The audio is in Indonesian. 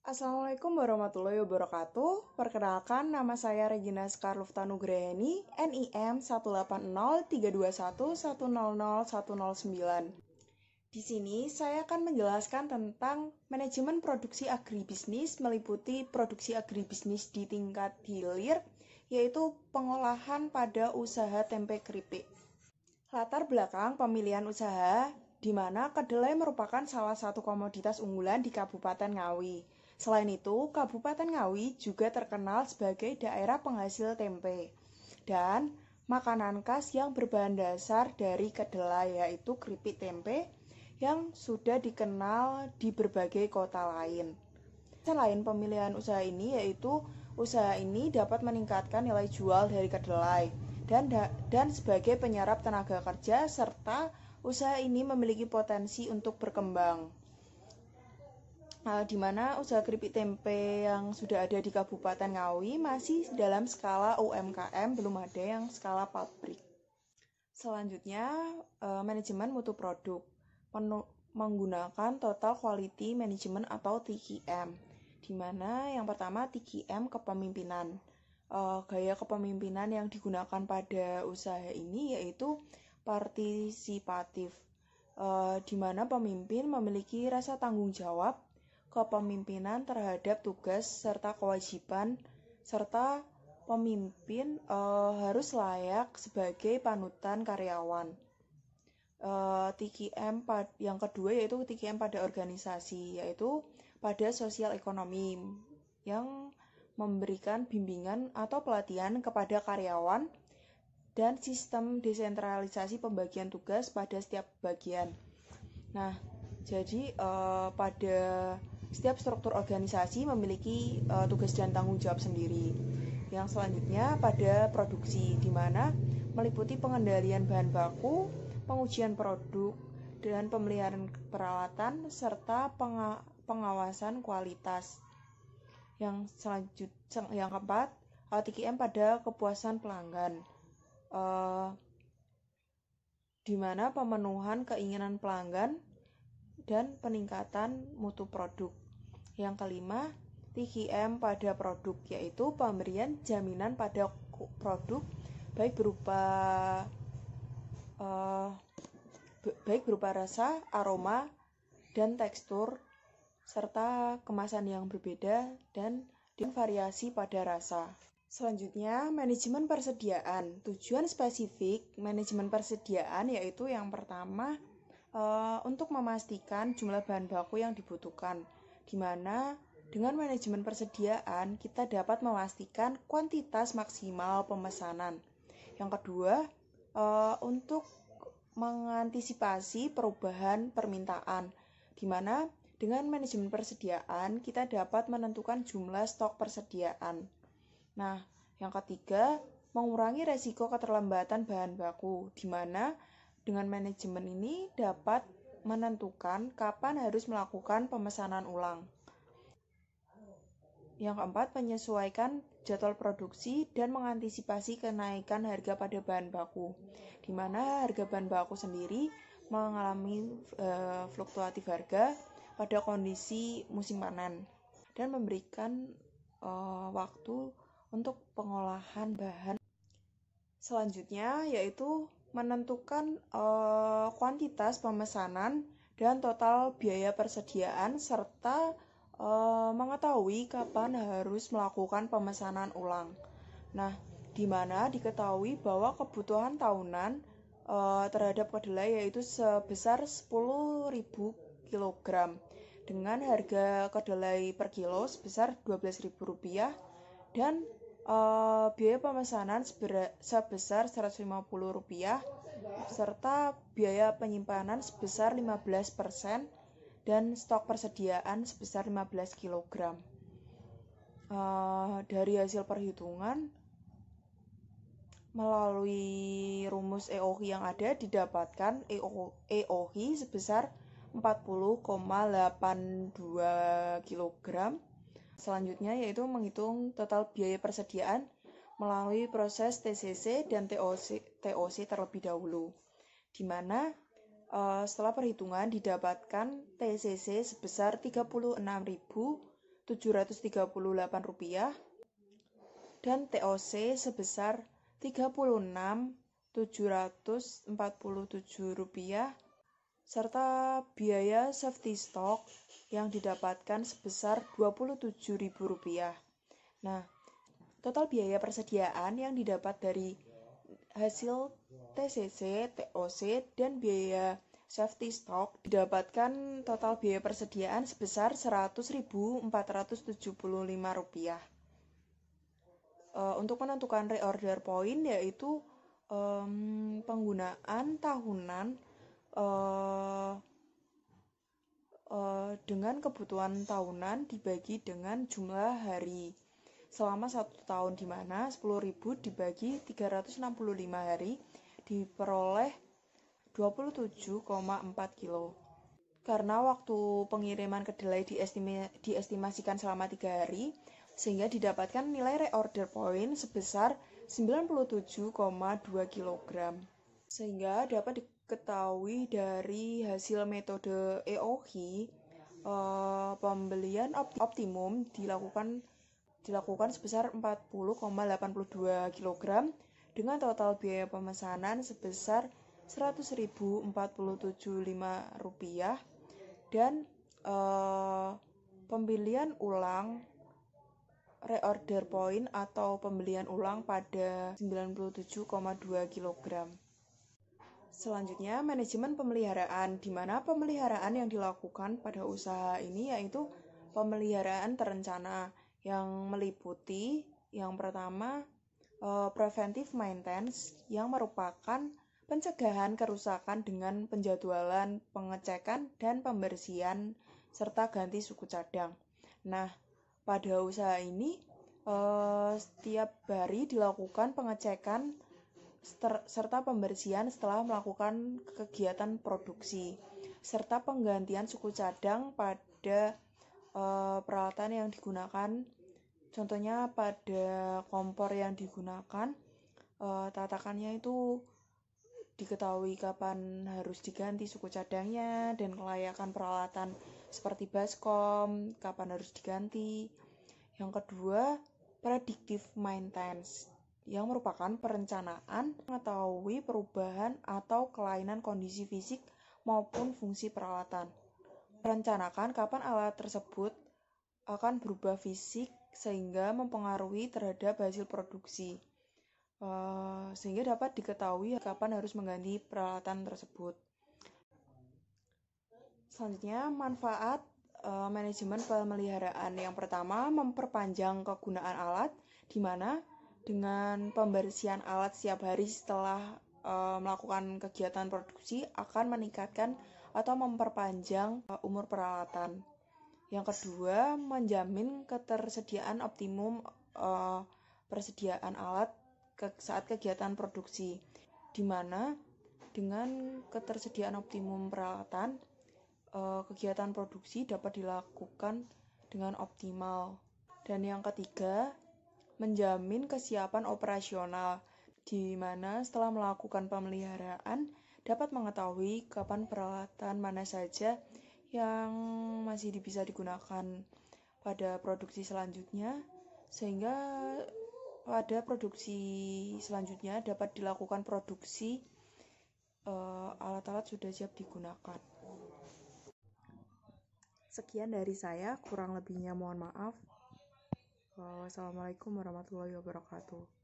Assalamualaikum warahmatullahi wabarakatuh. Perkenalkan, nama saya Regina Skarluftanu-Graheni, NIM 1803211001009. Di sini saya akan menjelaskan tentang manajemen produksi agribisnis meliputi produksi agribisnis di tingkat hilir, yaitu pengolahan pada usaha tempe keripik. Latar belakang pemilihan usaha, di mana kedelai merupakan salah satu komoditas unggulan di Kabupaten Ngawi. Selain itu, Kabupaten Ngawi juga terkenal sebagai daerah penghasil tempe dan makanan khas yang berbahan dasar dari kedelai, yaitu keripik tempe yang sudah dikenal di berbagai kota lain. Selain pemilihan usaha ini, yaitu usaha ini dapat meningkatkan nilai jual dari kedelai dan sebagai penyerap tenaga kerja, serta usaha ini memiliki potensi untuk berkembang. Di mana usaha keripik tempe yang sudah ada di Kabupaten Ngawi masih dalam skala UMKM, belum ada yang skala pabrik. Selanjutnya, manajemen mutu produk menggunakan Total Quality Management atau TQM, di mana yang pertama TQM kepemimpinan. Gaya kepemimpinan yang digunakan pada usaha ini yaitu partisipatif, di mana pemimpin memiliki rasa tanggung jawab, kepemimpinan terhadap tugas serta kewajiban, serta pemimpin harus layak sebagai panutan karyawan. TQM yang kedua yaitu TQM pada organisasi, yaitu pada sosial ekonomi yang memberikan bimbingan atau pelatihan kepada karyawan dan sistem desentralisasi pembagian tugas pada setiap bagian. Nah, jadi pada setiap struktur organisasi memiliki tugas dan tanggung jawab sendiri. Yang selanjutnya pada produksi, di mana meliputi pengendalian bahan baku, pengujian produk, dan pemeliharaan peralatan, serta pengawasan kualitas. Yang keempat, TQM pada kepuasan pelanggan, di mana pemenuhan keinginan pelanggan dan peningkatan mutu produk. Yang kelima, TQM pada produk, yaitu pemberian jaminan pada produk baik berupa rasa, aroma, dan tekstur, serta kemasan yang berbeda dan variasi pada rasa. Selanjutnya, manajemen persediaan. Tujuan spesifik manajemen persediaan yaitu yang pertama, untuk memastikan jumlah bahan baku yang dibutuhkan, di mana dengan manajemen persediaan kita dapat memastikan kuantitas maksimal pemesanan. Yang kedua, untuk mengantisipasi perubahan permintaan, di mana dengan manajemen persediaan kita dapat menentukan jumlah stok persediaan. Nah, yang ketiga, mengurangi resiko keterlambatan bahan baku, di mana dengan manajemen ini dapat menentukan kapan harus melakukan pemesanan ulang. Yang keempat, menyesuaikan jadwal produksi dan mengantisipasi kenaikan harga pada bahan baku, di mana harga bahan baku sendiri mengalami fluktuatif harga pada kondisi musim panen dan memberikan waktu untuk pengolahan bahan. Selanjutnya yaitu menentukan kuantitas pemesanan dan total biaya persediaan, serta mengetahui kapan harus melakukan pemesanan ulang. Nah, di mana diketahui bahwa kebutuhan tahunan terhadap kedelai yaitu sebesar 10.000 kg dengan harga kedelai per kilo sebesar Rp12.000 dan biaya pemesanan sebesar Rp150 serta biaya penyimpanan sebesar 15% dan stok persediaan sebesar 15 kg. Dari hasil perhitungan melalui rumus EOHI yang ada didapatkan EOHI sebesar 40,82 kg. Selanjutnya yaitu menghitung total biaya persediaan melalui proses TCC dan TOC terlebih dahulu, di mana setelah perhitungan didapatkan TCC sebesar 36.000 Rp738 dan TOC sebesar Rp36.747 serta biaya safety stock yang didapatkan sebesar Rp27.000. Nah, total biaya persediaan yang didapat dari hasil TCC, TOC, dan biaya safety stock didapatkan total biaya persediaan sebesar Rp100.475. Untuk menentukan reorder point yaitu penggunaan tahunan dengan kebutuhan tahunan dibagi dengan jumlah hari selama 1 tahun, di mana 10.000 dibagi 365 hari diperoleh 27,4 kilo. Karena waktu pengiriman kedelai diestimasikan selama 3 hari, sehingga didapatkan nilai reorder point sebesar 97,2 kg. Sehingga dapat diketahui dari hasil metode EOHI, pembelian optimum dilakukan sebesar 40,82 kg dengan total biaya pemesanan sebesar Rp100.475 dan pembelian ulang reorder point atau pembelian ulang pada 97,2 kg. Selanjutnya, manajemen pemeliharaan, di mana pemeliharaan yang dilakukan pada usaha ini yaitu pemeliharaan terencana yang meliputi yang pertama preventive maintenance yang merupakan pencegahan kerusakan dengan penjadwalan, pengecekan, dan pembersihan serta ganti suku cadang. Nah, pada usaha ini setiap hari dilakukan pengecekan serta pembersihan setelah melakukan kegiatan produksi, serta penggantian suku cadang pada peralatan yang digunakan. Contohnya pada kompor yang digunakan, tatakannya itu diketahui kapan harus diganti suku cadangnya dan kelayakan peralatan seperti baskom, kapan harus diganti. Yang kedua, predictive maintenance yang merupakan perencanaan mengetahui perubahan atau kelainan kondisi fisik maupun fungsi peralatan. Merencanakan kapan alat tersebut akan berubah fisik sehingga mempengaruhi terhadap hasil produksi, sehingga dapat diketahui kapan harus mengganti peralatan tersebut. Selanjutnya, manfaat manajemen pemeliharaan. Yang pertama, memperpanjang kegunaan alat, di mana dengan pembersihan alat setiap hari setelah melakukan kegiatan produksi akan meningkatkan atau memperpanjang umur peralatan. Yang kedua, menjamin ketersediaan optimum persediaan alat saat kegiatan produksi, di mana dengan ketersediaan optimum peralatan, kegiatan produksi dapat dilakukan dengan optimal. Dan yang ketiga, menjamin kesiapan operasional, di mana setelah melakukan pemeliharaan dapat mengetahui kapan peralatan mana saja yang masih bisa digunakan pada produksi selanjutnya, sehingga pada produksi selanjutnya dapat dilakukan produksi alat-alat sudah siap digunakan. Sekian dari saya, kurang lebihnya mohon maaf. Wassalamualaikum warahmatullahi wabarakatuh.